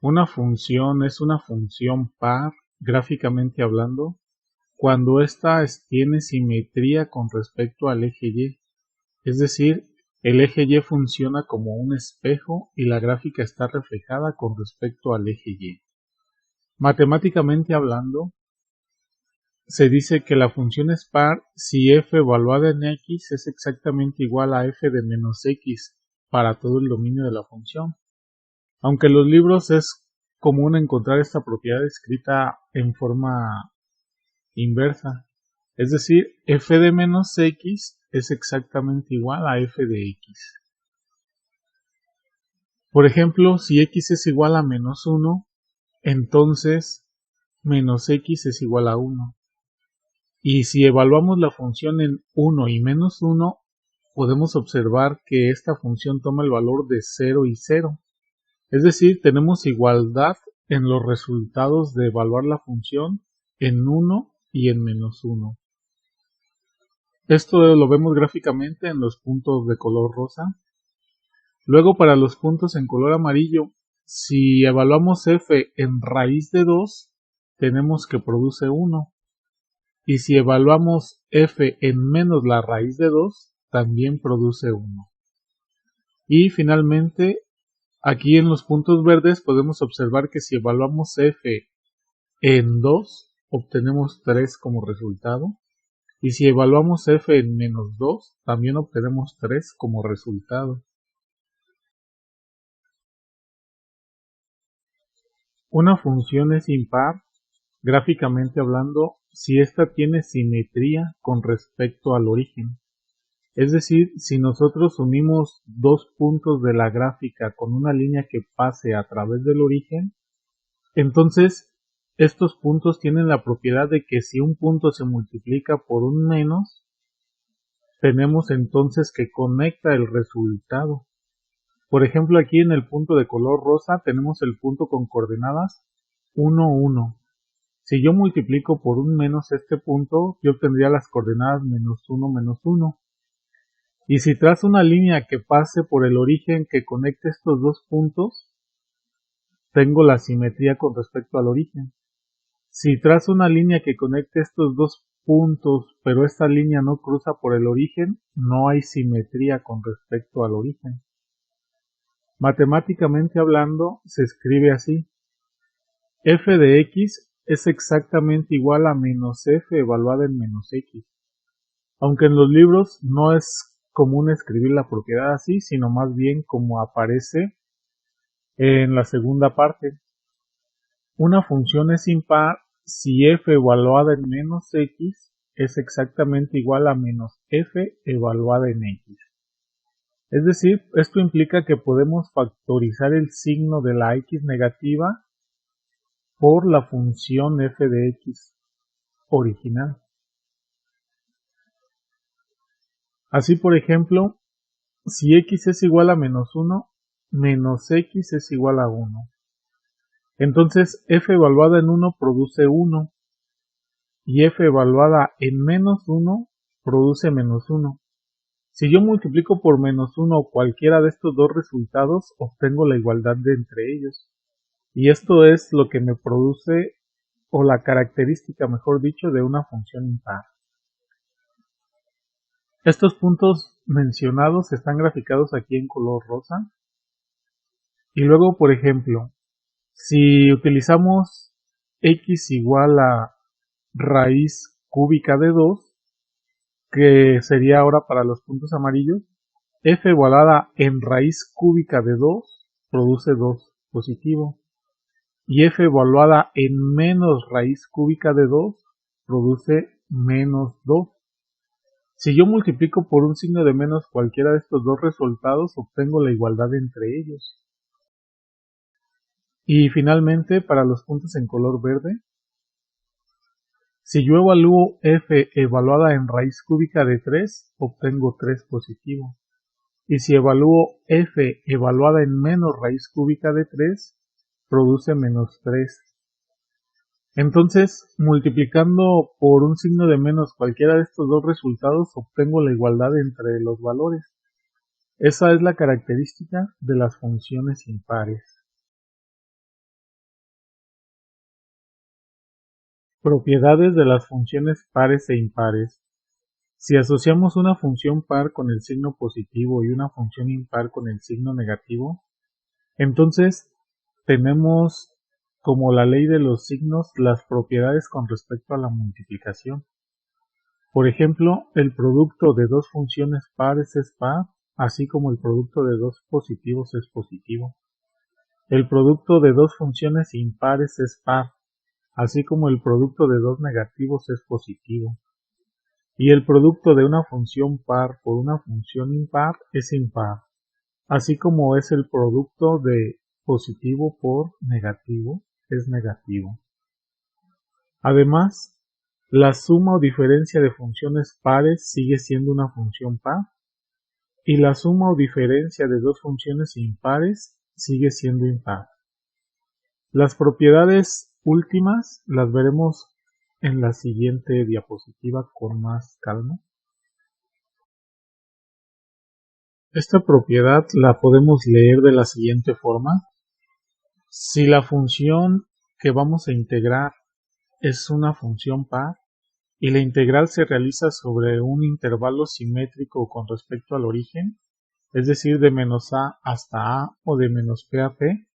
Una función es una función par, gráficamente hablando, cuando ésta tiene simetría con respecto al eje Y. Es decir, el eje Y funciona como un espejo y la gráfica está reflejada con respecto al eje Y. Matemáticamente hablando, se dice que la función es par si f evaluada en x es exactamente igual a f de menos x para todo el dominio de la función. Aunque en los libros es común encontrar esta propiedad escrita en forma inversa, es decir, f de menos x es exactamente igual a f de x. Por ejemplo, si x es igual a menos 1, entonces menos x es igual a 1. Y si evaluamos la función en 1 y menos 1, podemos observar que esta función toma el valor de 0 y 0. Es decir, tenemos igualdad en los resultados de evaluar la función en 1 y en menos 1. Esto lo vemos gráficamente en los puntos de color rosa. Luego, para los puntos en color amarillo, si evaluamos f en raíz de 2, tenemos que produce 1. Y si evaluamos f en menos la raíz de 2, también produce 1. Y finalmente, aquí en los puntos verdes podemos observar que si evaluamos f en 2, obtenemos 3 como resultado. Y si evaluamos f en menos 2, también obtenemos 3 como resultado. Una función es impar, gráficamente hablando, si ésta tiene simetría con respecto al origen. Es decir, si nosotros unimos dos puntos de la gráfica con una línea que pase a través del origen, entonces estos puntos tienen la propiedad de que si un punto se multiplica por un menos, tenemos entonces que conecta el resultado. Por ejemplo, aquí en el punto de color rosa tenemos el punto con coordenadas 1, 1. Si yo multiplico por un menos este punto, yo obtendría las coordenadas menos 1, menos 1. Y si trazo una línea que pase por el origen que conecte estos dos puntos, tengo la simetría con respecto al origen. Si trazo una línea que conecte estos dos puntos, pero esta línea no cruza por el origen, no hay simetría con respecto al origen. Matemáticamente hablando, se escribe así: f de x es exactamente igual a menos f evaluada en menos x. Aunque en los libros no es común escribir la propiedad así, sino más bien como aparece en la segunda parte. Una función es impar si f evaluada en menos x es exactamente igual a menos f evaluada en x. Es decir, esto implica que podemos factorizar el signo de la x negativa por la función f de x original. Así, por ejemplo, si x es igual a menos 1, menos x es igual a 1. Entonces f evaluada en 1 produce 1 y f evaluada en menos 1 produce menos 1. Si yo multiplico por menos 1 cualquiera de estos dos resultados, obtengo la igualdad de entre ellos. Y esto es lo que me produce, o la característica, mejor dicho, de una función impar. Estos puntos mencionados están graficados aquí en color rosa. Y luego, por ejemplo, si utilizamos x igual a raíz cúbica de 2, que sería ahora para los puntos amarillos, f igualada en raíz cúbica de 2 produce 2 positivo. Y f evaluada en menos raíz cúbica de 2 produce menos 2. Si yo multiplico por un signo de menos cualquiera de estos dos resultados, obtengo la igualdad entre ellos. Y finalmente, para los puntos en color verde, si yo evalúo f evaluada en raíz cúbica de 3, obtengo 3 positivo. Y si evalúo f evaluada en menos raíz cúbica de 3, produce menos 3. Entonces, multiplicando por un signo de menos cualquiera de estos dos resultados, obtengo la igualdad entre los valores. Esa es la característica de las funciones impares. Propiedades de las funciones pares e impares. Si asociamos una función par con el signo positivo y una función impar con el signo negativo, entonces tenemos como la ley de los signos las propiedades con respecto a la multiplicación. Por ejemplo, el producto de dos funciones pares es par, así como el producto de dos positivos es positivo. El producto de dos funciones impares es par, así como el producto de dos negativos es positivo. Y el producto de una función par por una función impar es impar, así como es el producto de positivo por negativo es negativo. Además, la suma o diferencia de funciones pares sigue siendo una función par, y la suma o diferencia de dos funciones impares sigue siendo impar. Las propiedades últimas las veremos en la siguiente diapositiva con más calma. Esta propiedad la podemos leer de la siguiente forma. Si la función que vamos a integrar es una función par y la integral se realiza sobre un intervalo simétrico con respecto al origen, es decir, de menos a hasta a o de menos p a p,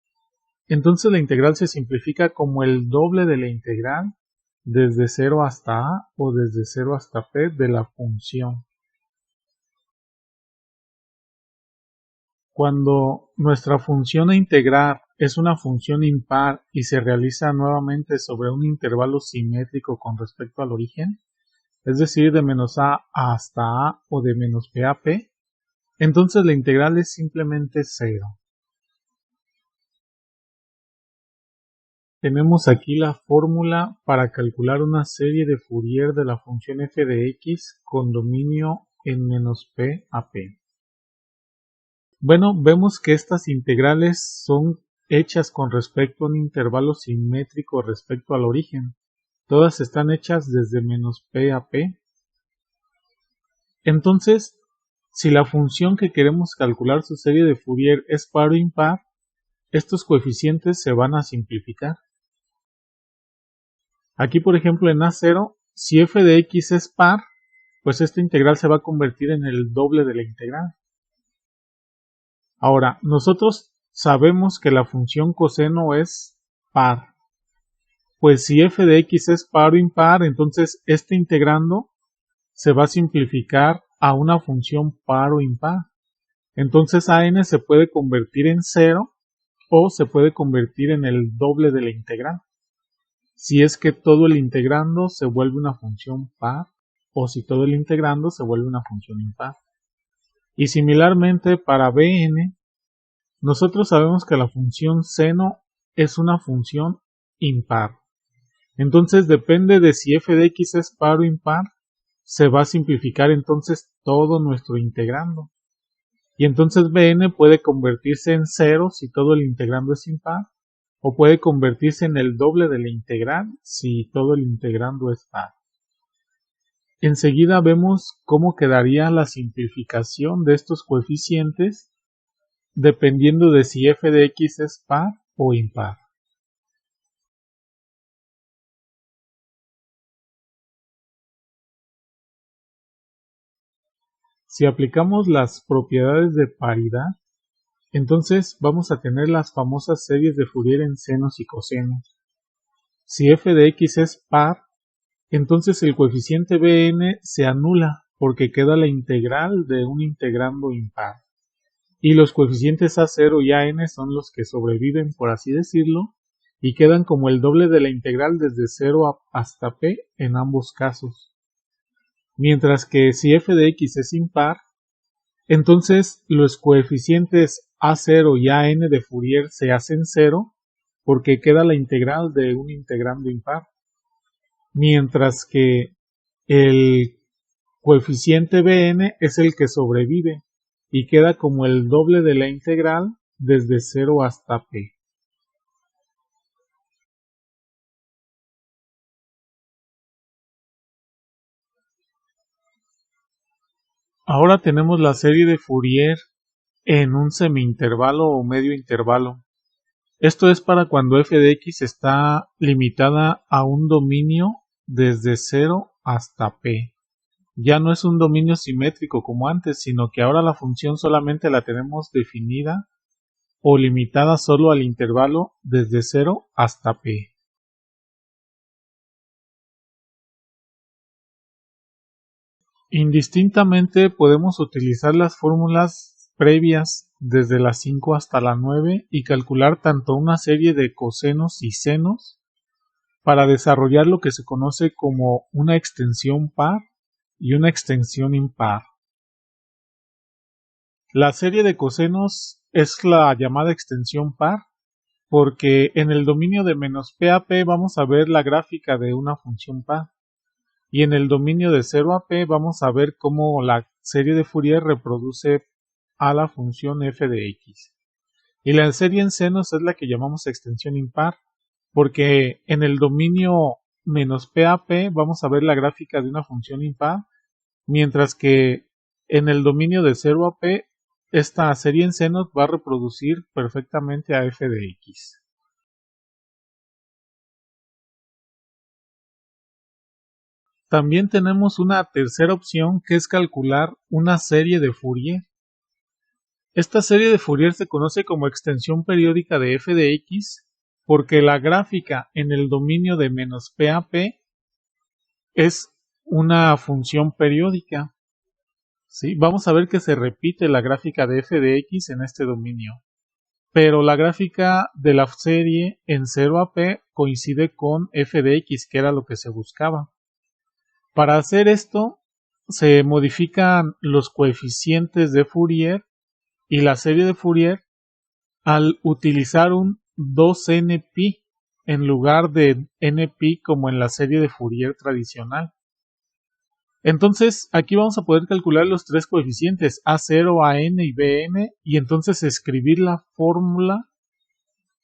entonces la integral se simplifica como el doble de la integral desde 0 hasta a o desde 0 hasta p de la función. Cuando nuestra función a integrar es una función impar y se realiza nuevamente sobre un intervalo simétrico con respecto al origen, es decir, de menos a hasta a o de menos p a p, entonces la integral es simplemente 0. Tenemos aquí la fórmula para calcular una serie de Fourier de la función f de x con dominio en menos p a p. Bueno, vemos que estas integrales son hechas con respecto a un intervalo simétrico respecto al origen. Todas están hechas desde menos p a p. Entonces, si la función que queremos calcular su serie de Fourier es par o impar, estos coeficientes se van a simplificar. Aquí, por ejemplo, en A0, si f de x es par, pues esta integral se va a convertir en el doble de la integral. Ahora, nosotros sabemos que la función coseno es par. Pues si f de x es par o impar, entonces este integrando se va a simplificar a una función par o impar. Entonces an se puede convertir en 0 o se puede convertir en el doble de la integral. Si es que todo el integrando se vuelve una función par o si todo el integrando se vuelve una función impar. Y similarmente para bn, nosotros sabemos que la función seno es una función impar. Entonces depende de si f de x es par o impar, se va a simplificar entonces todo nuestro integrando. Y entonces bn puede convertirse en 0 si todo el integrando es impar, o puede convertirse en el doble de la integral si todo el integrando es par. Enseguida vemos cómo quedaría la simplificación de estos coeficientes dependiendo de si f de x es par o impar. Si aplicamos las propiedades de paridad, entonces vamos a tener las famosas series de Fourier en senos y cosenos. Si f de x es par, entonces el coeficiente bn se anula porque queda la integral de un integrando impar. Y los coeficientes a0 y an son los que sobreviven, por así decirlo, y quedan como el doble de la integral desde 0 hasta p en ambos casos. Mientras que si f de x es impar, entonces los coeficientes a0 y an de Fourier se hacen 0 porque queda la integral de un integrando impar. Mientras que el coeficiente bn es el que sobrevive y queda como el doble de la integral desde 0 hasta p. Ahora tenemos la serie de Fourier en un semi-intervalo o medio intervalo. Esto es para cuando f de x está limitada a un dominio desde 0 hasta p. Ya no es un dominio simétrico como antes, sino que ahora la función solamente la tenemos definida o limitada solo al intervalo desde 0 hasta p. Indistintamente podemos utilizar las fórmulas previas desde la 5 hasta la 9 y calcular tanto una serie de cosenos y senos para desarrollar lo que se conoce como una extensión par y una extensión impar. La serie de cosenos es la llamada extensión par porque en el dominio de menos p a p vamos a ver la gráfica de una función par y en el dominio de 0 a p vamos a ver cómo la serie de Fourier reproduce a la función f de x. Y la serie en senos es la que llamamos extensión impar porque en el dominio menos p a p vamos a ver la gráfica de una función impar, mientras que en el dominio de 0 a p esta serie en senos va a reproducir perfectamente a f de x. También tenemos una tercera opción que es calcular una serie de Fourier. Esta serie de Fourier se conoce como extensión periódica de f de x porque la gráfica en el dominio de menos p a p es una función periódica. ¿Sí? Vamos a ver que se repite la gráfica de f de x en este dominio, pero la gráfica de la serie en 0 a p coincide con f de x, que era lo que se buscaba. Para hacer esto, se modifican los coeficientes de Fourier y la serie de Fourier al utilizar un 2nπ en lugar de nπ como en la serie de Fourier tradicional. Entonces, aquí vamos a poder calcular los tres coeficientes A0, AN y BN y entonces escribir la fórmula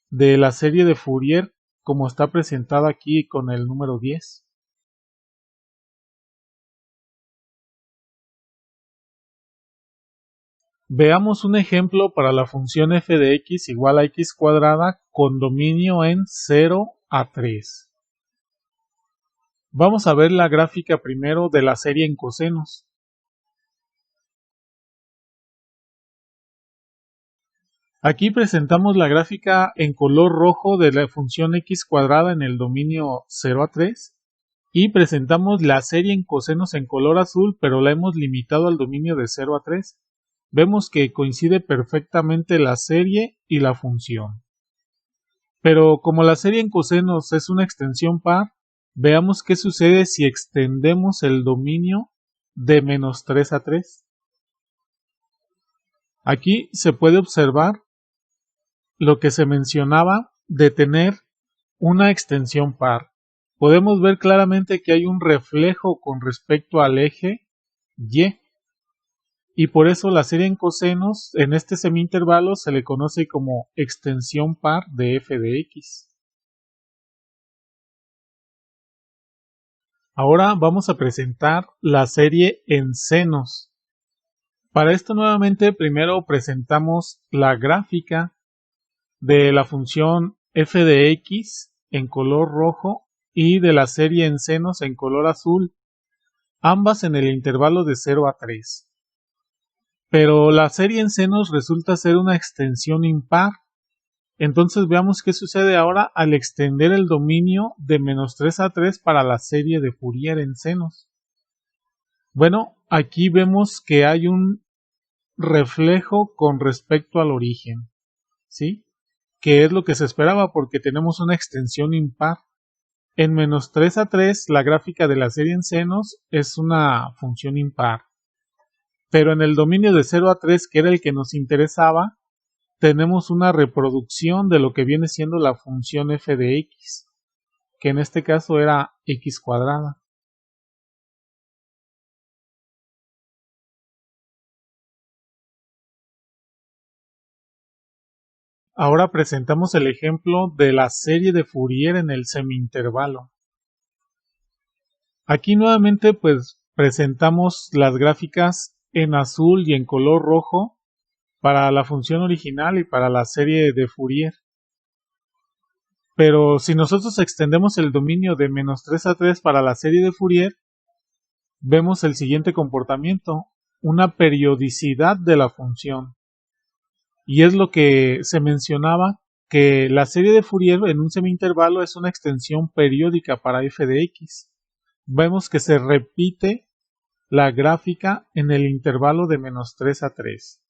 de la serie de Fourier como está presentada aquí con el número 10. Veamos un ejemplo para la función f de x igual a x cuadrada con dominio en 0 a 3. Vamos a ver la gráfica primero de la serie en cosenos. Aquí presentamos la gráfica en color rojo de la función x cuadrada en el dominio 0 a 3 y presentamos la serie en cosenos en color azul, pero la hemos limitado al dominio de 0 a 3. Vemos que coincide perfectamente la serie y la función. Pero como la serie en cosenos es una extensión par, veamos qué sucede si extendemos el dominio de menos 3 a 3. Aquí se puede observar lo que se mencionaba de tener una extensión par. Podemos ver claramente que hay un reflejo con respecto al eje y por eso la serie en cosenos en este semi-intervalo se le conoce como extensión par de f de x. Ahora vamos a presentar la serie en senos. Para esto nuevamente primero presentamos la gráfica de la función f de x en color rojo y de la serie en senos en color azul, ambas en el intervalo de 0 a 3. Pero la serie en senos resulta ser una extensión impar. Entonces veamos qué sucede ahora al extender el dominio de menos 3 a 3 para la serie de Fourier en senos. Bueno, aquí vemos que hay un reflejo con respecto al origen, ¿sí? Que es lo que se esperaba porque tenemos una extensión impar. En menos 3 a 3 la gráfica de la serie en senos es una función impar. Pero en el dominio de 0 a 3, que era el que nos interesaba, tenemos una reproducción de lo que viene siendo la función f de x, que en este caso era x cuadrada. Ahora presentamos el ejemplo de la serie de Fourier en el semi-intervalo. Aquí nuevamente pues presentamos las gráficas en azul y en color rojo para la función original y para la serie de Fourier. Pero si nosotros extendemos el dominio de menos 3 a 3 para la serie de Fourier, vemos el siguiente comportamiento, una periodicidad de la función. Y es lo que se mencionaba, que la serie de Fourier en un semi-intervalo es una extensión periódica para f de x. Vemos que se repite la gráfica en el intervalo de menos 3 a 3.